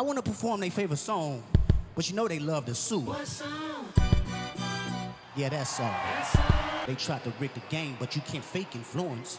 I want to perform their favorite song, but you know they love to sue. What song? Yeah, that song. That song. They tried to rig the game, but you can't fake influence.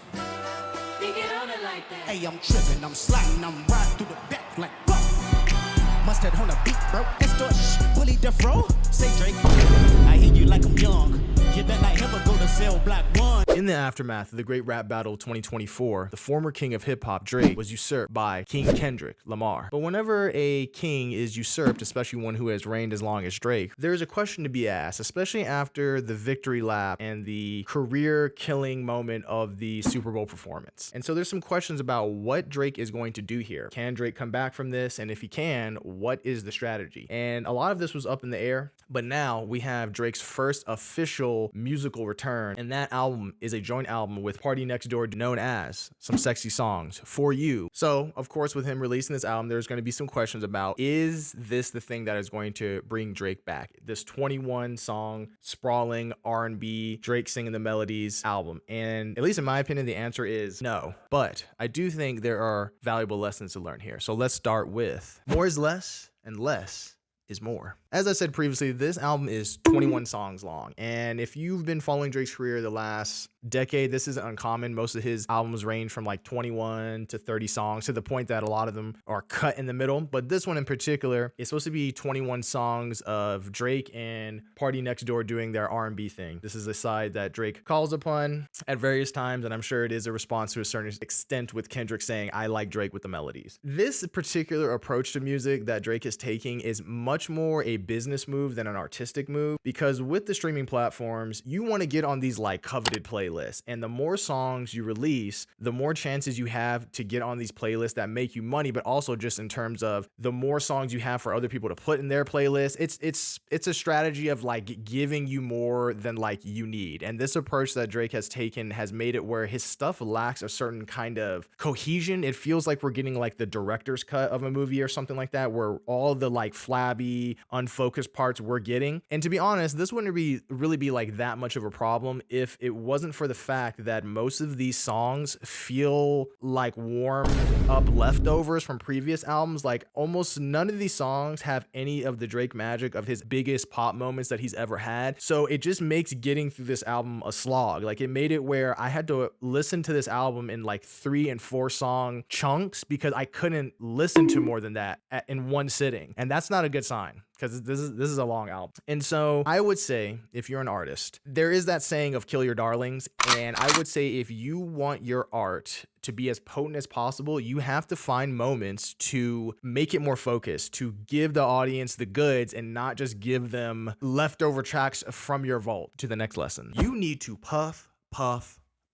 They get on it like that. Hey, I'm tripping, I'm sliding, I'm riding through the back like, whoa. Mustard on the beat, bro. Extort, bully the fro. Say Drake, I hear you like I'm young. You better not ever go to cell block 1. In the aftermath of the Great Rap Battle of 2024, the former king of hip-hop, Drake, was usurped by King Kendrick Lamar. But whenever a king is usurped, especially one who has reigned as long as Drake, there's a question to be asked, especially after the victory lap and the career-killing moment of the Super Bowl performance. And so there's some questions about what Drake is going to do here. Can Drake come back from this? And if he can, what is the strategy? And a lot of this was up in the air, but now we have Drake's first official musical return, and that album is a joint album with PartyNextDoor known as Some Sexy Songs For You. So, of course, with him releasing this album, there's going to be some questions about, is this the thing that is going to bring Drake back? This 21-song, sprawling R&B, Drake singing the melodies album. And at least in my opinion, the answer is no. But I do think there are valuable lessons to learn here. So let's start with more is less and less is more. As I said previously, this album is 21 songs long. And if you've been following Drake's career the last decade, this isn't uncommon. Most of his albums range from like 21 to 30 songs, to the point that a lot of them are cut in the middle. But this one in particular is supposed to be 21 songs of Drake and PartyNextDoor doing their R&B thing. This is a side that Drake calls upon at various times, and I'm sure it is a response to a certain extent, with Kendrick saying, I like Drake with the melodies. This particular approach to music that Drake is taking is much more a business move than an artistic move, because with the streaming platforms, you want to get on these like coveted playlists, and the more songs you release, the more chances you have to get on these playlists that make you money. But also just in terms of the more songs you have for other people to put in their playlist, it's a strategy of like giving you more than like you need. And this approach that Drake has taken has made it where his stuff lacks a certain kind of cohesion. It feels like we're getting like the director's cut of a movie or something like that, where all the like flabby, unfocused parts we're getting. And to be honest, this wouldn't really be like that much of a problem if it wasn't for the fact that most of these songs feel like warmed up leftovers from previous albums. Like almost none of these songs have any of the Drake magic of his biggest pop moments that he's ever had. So it just makes getting through this album a slog. Like it made it where I had to listen to this album in like 3 and 4 song chunks, because I couldn't listen to more than that in one sitting. And that's not a good sign, because this is a long album. And so I would say, if you're an artist, there is that saying of kill your darlings. And I would say if you want your art to be as potent as possible, you have to find moments to make it more focused, to give the audience the goods and not just give them leftover tracks from your vault. To the next lesson. You need to puff,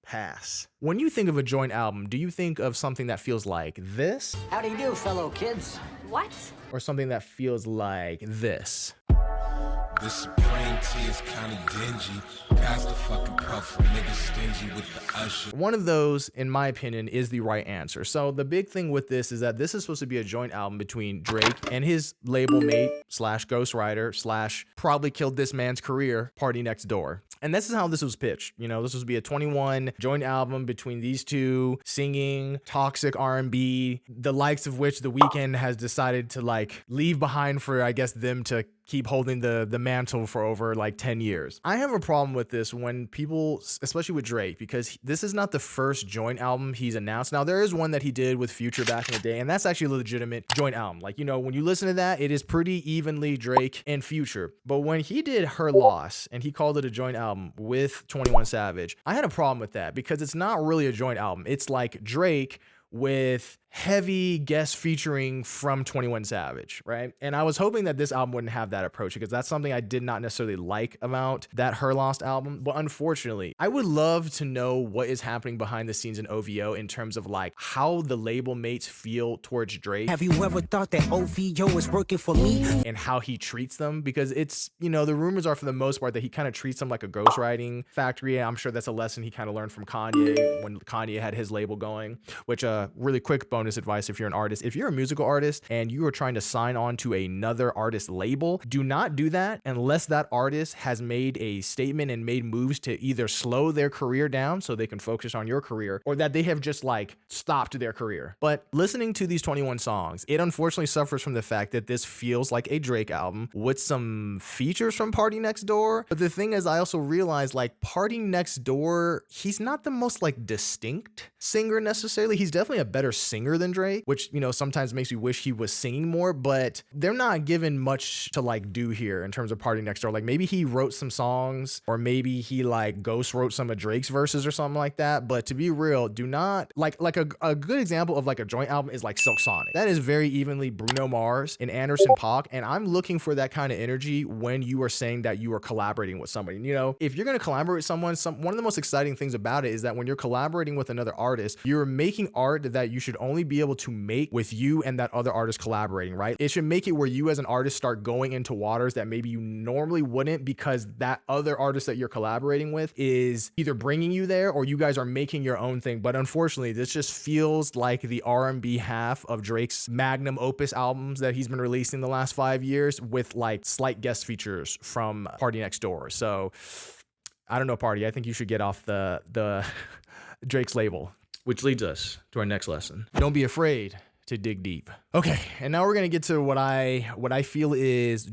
pass. When you think of a joint album, do you think of something that feels like this? How do you do, fellow kids? What? Or something that feels like this? This Supreme tea is kinda dingy. Pass the fucking puff for niggas stingy with the usher. One of those, in my opinion, is the right answer. So the big thing with this is that this is supposed to be a joint album between Drake and his label mate / ghostwriter / probably killed this man's career, PartyNextDoor. And this is how this was pitched. You know, this was to be a 21 joint album between these two, singing toxic R&B, the likes of which The Weeknd has decided to like leave behind for, I guess, them to keep holding the mantle for over like 10 years. I have a problem with this when people, especially with Drake, because this is not the first joint album he's announced. Now, there is one that he did with Future back in the day, and that's actually a legitimate joint album. Like, you know, when you listen to that, it is pretty evenly Drake and Future. But when he did Her Loss and he called it a joint album with 21 Savage, I had a problem with that, because it's not really a joint album. It's like Drake with heavy guest featuring from 21 Savage, right? And I was hoping that this album wouldn't have that approach, because that's something I did not necessarily like about that Her Lost album. But unfortunately, I would love to know what is happening behind the scenes in OVO in terms of like how the label mates feel towards Drake. Have you ever thought that OVO is working for me? And how he treats them, because it's, you know, the rumors are for the most part that he kind of treats them like a ghostwriting factory. And I'm sure that's a lesson he kind of learned from Kanye when Kanye had his label going, which really quick bonus advice if you're an artist. If you're a musical artist and you are trying to sign on to another artist label, do not do that unless that artist has made a statement and made moves to either slow their career down so they can focus on your career, or that they have just like stopped their career. But listening to these 21 songs, it unfortunately suffers from the fact that this feels like a Drake album with some features from PartyNextDoor. But the thing is, I also realized like PartyNextDoor, he's not the most like distinct singer necessarily. He's definitely a better singer than Drake, which, you know, sometimes makes me wish he was singing more, but they're not given much to like do here in terms of PartyNextDoor. Like maybe he wrote some songs, or maybe he like ghost wrote some of Drake's verses or something like that. But to be real, do not like a good example of like a joint album is like Silk Sonic. That is very evenly Bruno Mars and Anderson .Paak, and I'm looking for that kind of energy when you are saying that you are collaborating with somebody. You know, if you're going to collaborate with someone, one of the most exciting things about it is that when you're collaborating with another artist, you're making art that you should only be able to make with you and that other artist collaborating, right? It should make it where you as an artist start going into waters that maybe you normally wouldn't, because that other artist that you're collaborating with is either bringing you there or you guys are making your own thing. But unfortunately, this just feels like the R&B half of Drake's magnum opus albums that he's been releasing the last 5 years, with like slight guest features from PartyNextDoor. So I don't know, Party. I think you should get off the Drake's label, which leads us to our next lesson. Don't be afraid to dig deep. Okay, and now we're gonna get to what I feel is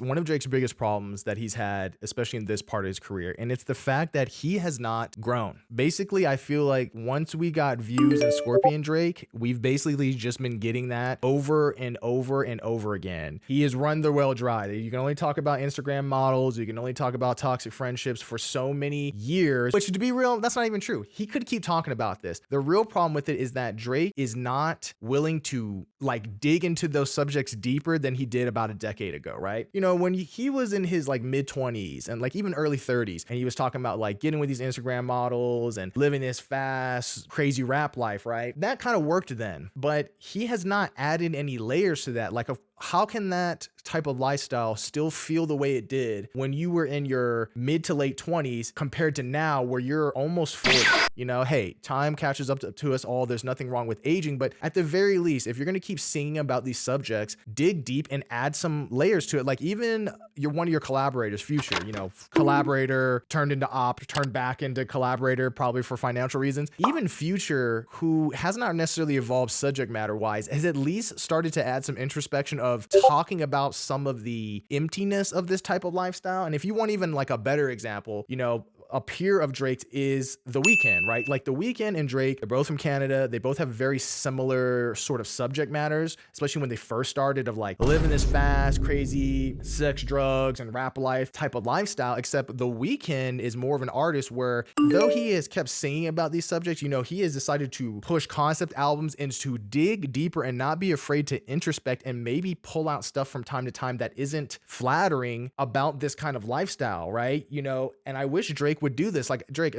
one of Drake's biggest problems that he's had, especially in this part of his career, and it's the fact that he has not grown. Basically, I feel like once we got Views and Scorpion Drake, we've basically just been getting that over and over and over again. He has run the well dry. You can only talk about Instagram models, you can only talk about toxic friendships for so many years, which, to be real, that's not even true. He could keep talking about this. The real problem with it is that Drake is not willing to like dig into those subjects deeper than he did about a decade ago, right? You know, when he was in his like mid 20s and like even early 30s, and he was talking about like getting with these Instagram models and living this fast, crazy rap life, right? That kind of worked then, but he has not added any layers to that. Like, how can that type of lifestyle still feel the way it did when you were in your mid to late 20s compared to now where you're almost 40? You know, hey, time catches up to us all. There's nothing wrong with aging, but at the very least, if you're going to keep singing about these subjects, dig deep and add some layers to it. Like even one of your collaborators, Future, you know, collaborator turned into op, turned back into collaborator, probably for financial reasons. Even Future, who has not necessarily evolved subject matter wise, has at least started to add some introspection of talking about some of the emptiness of this type of lifestyle. And if you want even like a better example, you know, a peer of Drake's is The Weeknd, right? Like The Weeknd and Drake, they're both from Canada. They both have very similar sort of subject matters, especially when they first started, of like living this fast, crazy sex, drugs, and rap life type of lifestyle. Except The Weeknd is more of an artist where, though he has kept singing about these subjects, you know, he has decided to push concept albums and to dig deeper and not be afraid to introspect and maybe pull out stuff from time to time that isn't flattering about this kind of lifestyle, right? You know, and I wish Drake would do this. Like, Drake,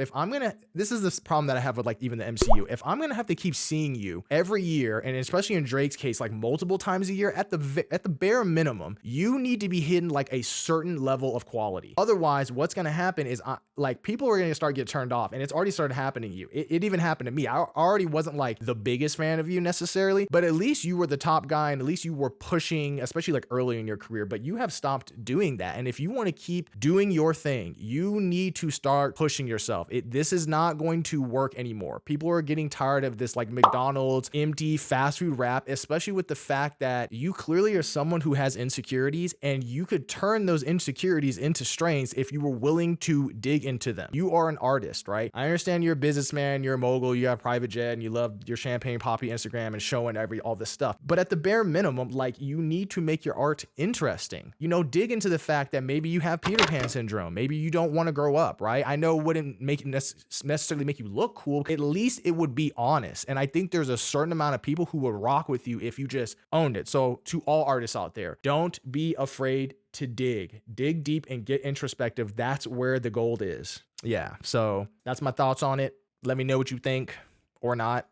this is this problem that I have with like even the MCU. If I'm gonna have to keep seeing you every year, and especially in Drake's case, like multiple times a year, at the bare minimum, you need to be hitting like a certain level of quality. Otherwise, what's gonna happen is like people are gonna start getting turned off, and it's already started happening to you. It even happened to me. I already wasn't like the biggest fan of you necessarily, but at least you were the top guy, and at least you were pushing, especially like early in your career. But you have stopped doing that, and if you want to keep doing your thing, you need to start pushing yourself. This is not going to work anymore. People are getting tired of this like McDonald's empty fast food rap, especially with the fact that you clearly are someone who has insecurities, and you could turn those insecurities into strengths if you were willing to dig into them. You are an artist, right? I understand you're a businessman, you're a mogul, you have a private jet, and you love your champagne poppy Instagram and showing all this stuff. But at the bare minimum, like, you need to make your art interesting. You know, dig into the fact that maybe you have Peter Pan syndrome. Maybe you don't want to grow up, right? I know it wouldn't make it necessarily make you look cool. At least it would be honest. And I think there's a certain amount of people who would rock with you if you just owned it. So to all artists out there, don't be afraid to dig deep and get introspective. That's where the gold is. Yeah. So that's my thoughts on it. Let me know what you think or not.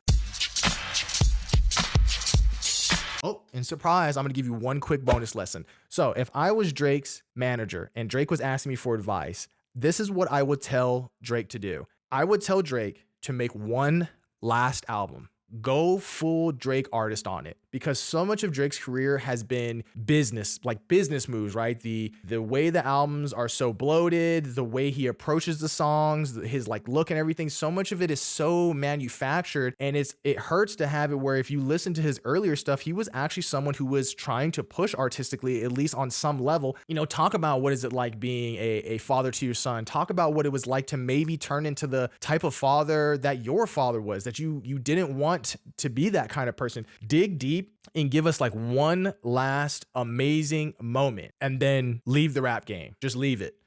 Oh, and surprise, I'm going to give you one quick bonus lesson. So if I was Drake's manager and Drake was asking me for advice, this is what I would tell Drake to do. I would tell Drake to make one last album. go full Drake artist on it, because so much of Drake's career has been business, like business moves, right? The way the albums are so bloated, the way he approaches the songs, his like look and everything, so much of it is so manufactured, and it hurts to have it where if you listen to his earlier stuff, he was actually someone who was trying to push artistically, at least on some level. You know, talk about what is it like being a father to your son. Talk about what it was like to maybe turn into the type of father that your father was, that you didn't want to be that kind of person. Dig deep and give us like one last amazing moment and then leave the rap game. Just leave it.